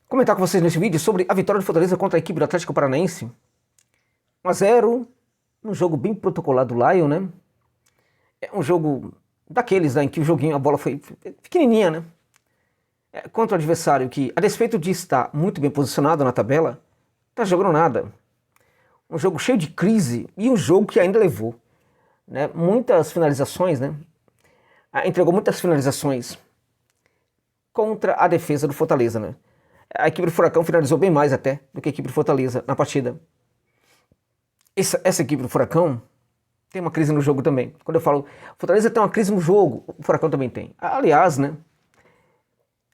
Comentar com vocês nesse vídeo sobre a vitória do Fortaleza contra a equipe do Atlético Paranaense. 1-0, um jogo bem protocolado do Lion, né? É um jogo daqueles, né, em que o joguinho, a bola foi pequenininha, né? Contra o adversário que, a despeito de estar muito bem posicionado na tabela, tá jogando nada. Um jogo cheio de crise e um jogo que ainda levou, né, muitas finalizações, né? Entregou muitas finalizações contra a defesa do Fortaleza, né? A equipe do Furacão finalizou bem mais até do que a equipe do Fortaleza na partida. Essa equipe do Furacão tem uma crise no jogo também. Quando eu falo Fortaleza tem uma crise no jogo, o Furacão também tem. Aliás, né?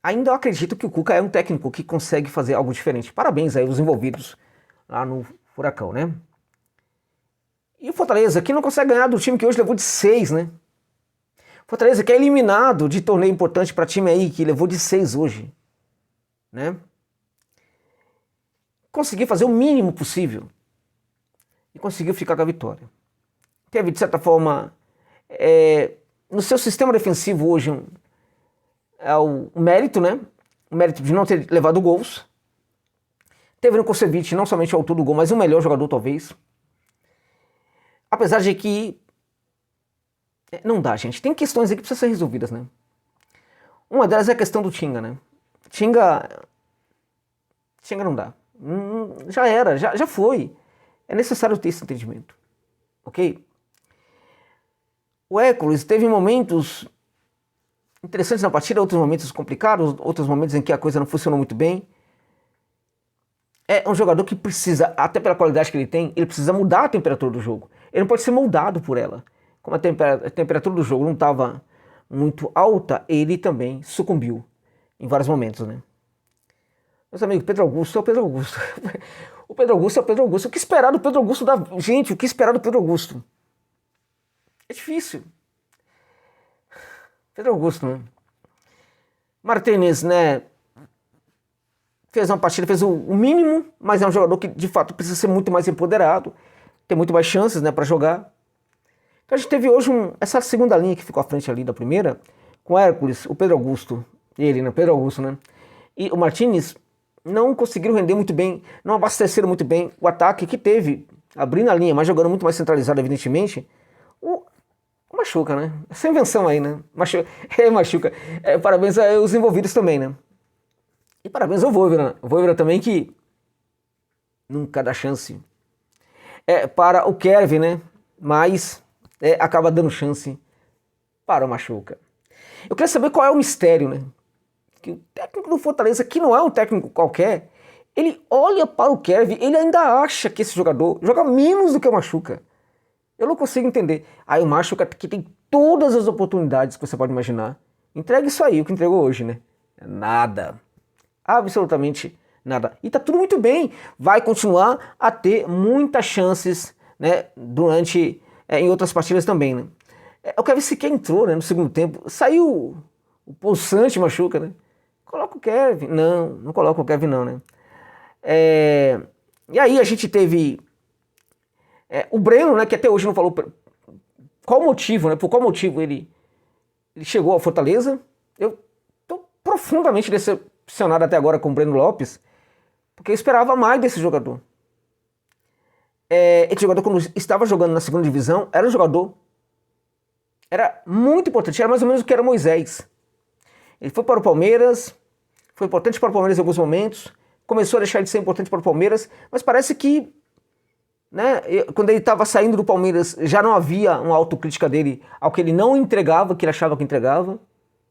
Ainda eu acredito que o Cuca é um técnico que consegue fazer algo diferente. Parabéns aí aos envolvidos lá no Furacão, né? E o Fortaleza que não consegue ganhar do time que hoje levou de 6, né? Fortaleza que é eliminado de torneio importante para time aí que levou de 6 hoje, né? Conseguiu fazer o mínimo possível e conseguiu ficar com a vitória. Teve, de certa forma, no seu sistema defensivo hoje o mérito, né? O mérito de não ter levado gols. Teve no Kusevich não somente o autor do gol, mas o melhor jogador talvez. Apesar de que não dá, gente. Tem questões aí que precisam ser resolvidas, né? Uma delas é a questão do Tinga, né? Tinga não dá. Já era, já foi. É necessário ter esse entendimento. Ok? O Hércules teve momentos interessantes na partida, outros momentos complicados, outros momentos em que a coisa não funcionou muito bem. É um jogador que precisa, até pela qualidade que ele tem, ele precisa mudar a temperatura do jogo. Ele não pode ser moldado por ela. Como a temperatura do jogo não estava muito alta, ele também sucumbiu em vários momentos, né? Meus amigos, Pedro Augusto é o Pedro Augusto. O Pedro Augusto é o Pedro Augusto. O que esperar do Pedro Augusto Gente, o que esperar do Pedro Augusto? É difícil. Pedro Augusto, né? Martínez, né? Fez uma partida, fez o mínimo, mas é um jogador que de fato precisa ser muito mais empoderado, ter muito mais chances, né, para jogar. Então a gente teve hoje essa segunda linha que ficou à frente ali da primeira, com o Hércules, o Pedro Augusto, ele, né, Pedro Augusto, né, e o Martínez não conseguiram render muito bem, não abasteceram muito bem o ataque que teve, abrindo a linha, mas jogando muito mais centralizado, evidentemente, o Machuca, né? Essa invenção aí, né? Machuca. Parabéns aos envolvidos também, né? E parabéns ao Vojvoda. O Vojvoda também que nunca dá chance para o Kevin, né? Mas acaba dando chance para o Machuca. Eu queria saber qual é o mistério, né? Que o técnico do Fortaleza, que não é um técnico qualquer, ele olha para o Kevin, ele ainda acha que esse jogador joga menos do que o Machuca. Eu não consigo entender. Aí o Machuca, que tem todas as oportunidades que você pode imaginar, entrega isso aí, o que entregou hoje, né? Nada. Absolutamente nada. E tá tudo muito bem. Vai continuar a ter muitas chances, né, durante em outras partidas também, né? O Kevin sequer entrou, né, no segundo tempo. Saiu o Poçante Machuca, né? Coloca o Kevin. Não coloca o Kevin não, né? E aí a gente teve o Breno, né, que até hoje não falou qual motivo, né? Por qual motivo ele chegou ao Fortaleza. Eu tô profundamente decepcionado até agora com o Breno Lopes, porque eu esperava mais desse jogador. Esse jogador, quando estava jogando na segunda divisão, era um jogador, era muito importante, era mais ou menos o que era Moisés. Ele foi para o Palmeiras, foi importante para o Palmeiras em alguns momentos, começou a deixar de ser importante para o Palmeiras, mas parece que, né, quando ele estava saindo do Palmeiras, já não havia uma autocrítica dele ao que ele não entregava, que ele achava que entregava,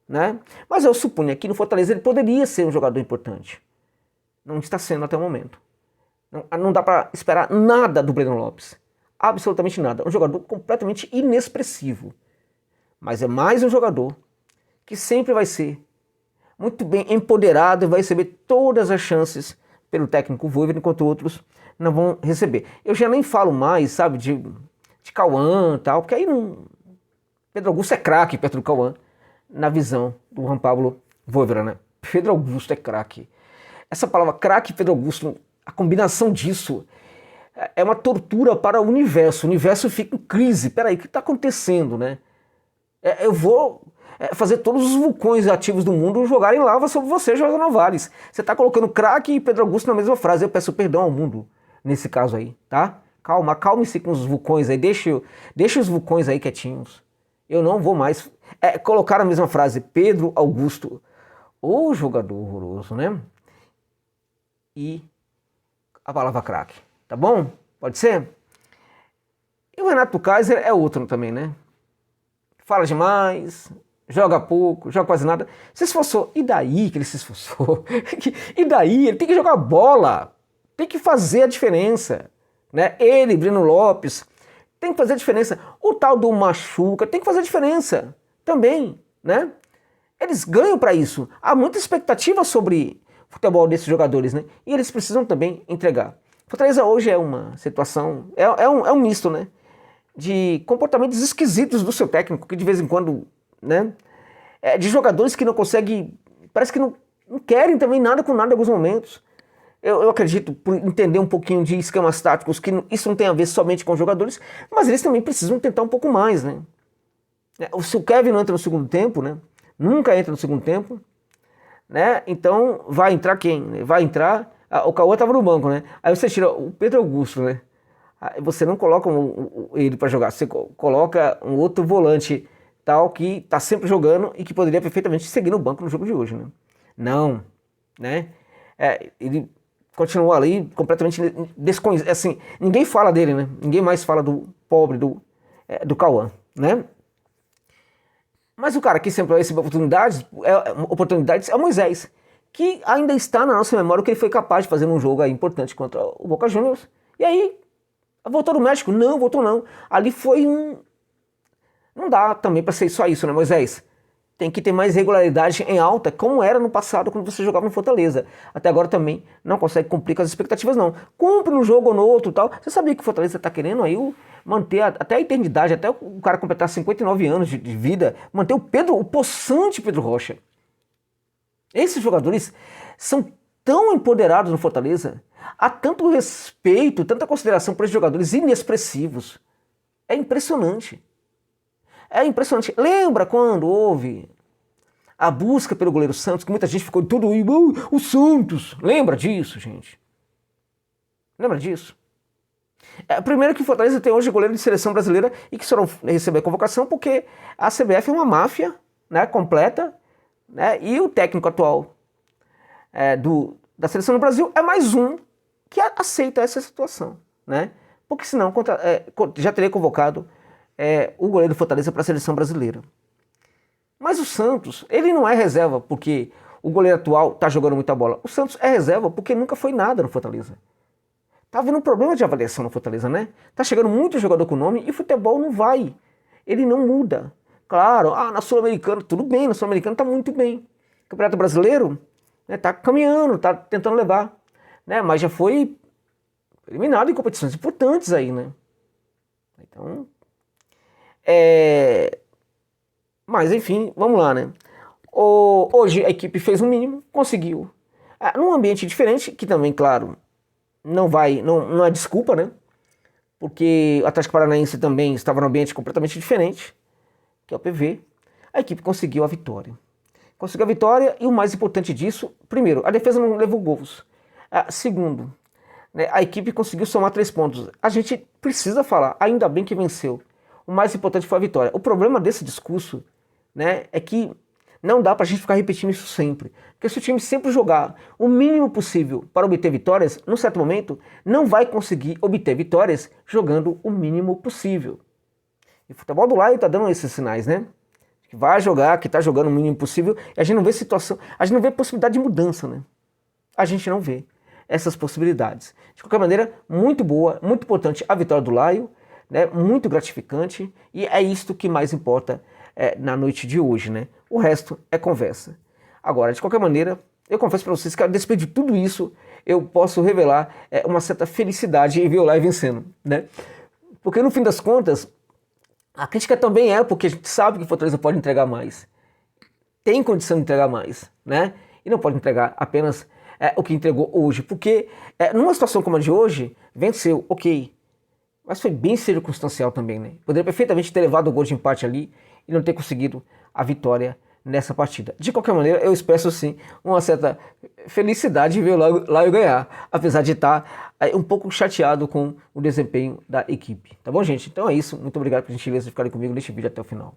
né? Mas eu supunha que no Fortaleza ele poderia ser um jogador importante. Não está sendo até o momento. Não dá para esperar nada do Breno Lopes. Absolutamente nada. Um jogador completamente inexpressivo. Mas é mais um jogador que sempre vai ser muito bem empoderado e vai receber todas as chances pelo técnico Vojvoda, enquanto outros não vão receber. Eu já nem falo mais, sabe, de Cauã e tal, porque aí não... Pedro Augusto é craque perto do Cauã, na visão do Juan Pablo Vojvoda, né? Pedro Augusto é craque. Essa palavra craque, Pedro Augusto, a combinação disso é uma tortura para o universo. O universo fica em crise. Peraí, o que está acontecendo, né? Eu vou fazer todos os vulcões ativos do mundo jogarem lava sobre você, Jorge Novales. Você está colocando craque e Pedro Augusto na mesma frase. Eu peço perdão ao mundo nesse caso aí, tá? Calma, calme-se com os vulcões aí. Deixa os vulcões aí quietinhos. Eu não vou mais colocar a mesma frase. Pedro Augusto, o jogador horroroso, né? E a palavra craque, tá bom? Pode ser? E o Renato Kaiser é outro também, né? Fala demais, joga pouco, joga quase nada. Se esforçou. E daí que ele se esforçou? E daí? Ele tem que jogar bola. Tem que fazer a diferença. Né? Ele, Breno Lopes, tem que fazer a diferença. O tal do Machuca tem que fazer a diferença também. Né? Eles ganham para isso. Há muita expectativa sobre o futebol desses jogadores. Né? E eles precisam também entregar. Fortaleza hoje é uma situação, é um misto, né? De comportamentos esquisitos do seu técnico, que de vez em quando, né, de jogadores que não conseguem, parece que não querem também nada com nada em alguns momentos. Eu acredito, por entender um pouquinho de esquemas táticos, que isso não tem a ver somente com os jogadores, mas eles também precisam tentar um pouco mais, né. Se o Kevin não entra no segundo tempo, né, nunca entra no segundo tempo, né, então vai entrar quem? Vai entrar, o Cauã estava no banco, né, aí você tira o Pedro Augusto, né. Você não coloca ele para jogar, você coloca um outro volante tal que está sempre jogando e que poderia perfeitamente seguir no banco no jogo de hoje, né? Não, né? Ele continua ali completamente desconhecido, assim, ninguém fala dele, né? Ninguém mais fala do pobre do Cauã, né? Mas o cara que sempre vai receber oportunidades é o Moisés, que ainda está na nossa memória o que ele foi capaz de fazer num jogo aí importante contra o Boca Juniors. E aí voltou do México? Não, voltou não. Ali foi Não dá também para ser só isso, né, Moisés? Tem que ter mais regularidade em alta, como era no passado quando você jogava no Fortaleza. Até agora também não consegue cumprir com as expectativas, não. Cumpre num jogo ou no outro tal. Você sabia que o Fortaleza tá querendo aí manter até a eternidade, até o cara completar 59 anos de vida, manter o possante Pedro Rocha. Esses jogadores são tão empoderados no Fortaleza. Há tanto respeito, tanta consideração por esses jogadores inexpressivos. É impressionante. É impressionante. Lembra quando houve a busca pelo goleiro Santos, que muita gente ficou todo o Santos. Lembra disso, gente? Lembra disso? Primeiro que o Fortaleza tem hoje goleiro de seleção brasileira e que só não recebeu a convocação porque a CBF é uma máfia, né, completa, né, e o técnico atual da seleção do Brasil é mais um que aceita essa situação, né? Porque senão já teria convocado o goleiro do Fortaleza para a seleção brasileira. Mas o Santos, ele não é reserva porque o goleiro atual está jogando muita bola. O Santos é reserva porque nunca foi nada no Fortaleza. Tá havendo um problema de avaliação no Fortaleza, né? Tá chegando muito jogador com nome e o futebol não vai. Ele não muda. Claro, na Sul-Americana, tudo bem, na Sul-Americana tá muito bem. O Campeonato Brasileiro, né, tá caminhando, tá tentando levar. Né, mas já foi eliminado em competições importantes aí, né? Então, mas enfim, vamos lá, né? Hoje a equipe fez o mínimo, conseguiu. Num ambiente diferente, que também, claro, não é desculpa, né? Porque o Atlético Paranaense também estava num ambiente completamente diferente, que é o PV. A equipe conseguiu a vitória. Conseguiu a vitória e o mais importante disso, primeiro, a defesa não levou gols. Segundo, né, a equipe conseguiu somar 3 pontos. A gente precisa falar, ainda bem que venceu. O mais importante foi a vitória. O problema desse discurso, né, é que não dá pra gente ficar repetindo isso sempre. Porque se o time sempre jogar o mínimo possível para obter vitórias, num certo momento, não vai conseguir obter vitórias jogando o mínimo possível. E o futebol do Laio tá dando esses sinais, né? Que vai jogar, que tá jogando o mínimo possível, e a gente não vê situação, a gente não vê possibilidade de mudança, né? A gente não vê essas possibilidades. De qualquer maneira, muito boa, muito importante a vitória do Laio, né? Muito gratificante, e é isto que mais importa na noite de hoje, né? O resto é conversa. Agora, de qualquer maneira, eu confesso para vocês que, despeito de tudo isso, eu posso revelar uma certa felicidade em ver o Laio vencendo, né? Porque no fim das contas, a crítica também porque a gente sabe que o Fortaleza pode entregar mais. Tem condição de entregar mais, né? E não pode entregar apenas o que entregou hoje. Porque numa situação como a de hoje, venceu, ok. Mas foi bem circunstancial também, né? Poderia perfeitamente ter levado o gol de empate ali e não ter conseguido a vitória nessa partida. De qualquer maneira, eu expresso sim uma certa felicidade de ver o Lion ganhar, apesar de estar um pouco chateado com o desempenho da equipe. Tá bom, gente? Então é isso. Muito obrigado por gentileza de ficarem comigo neste vídeo até o final.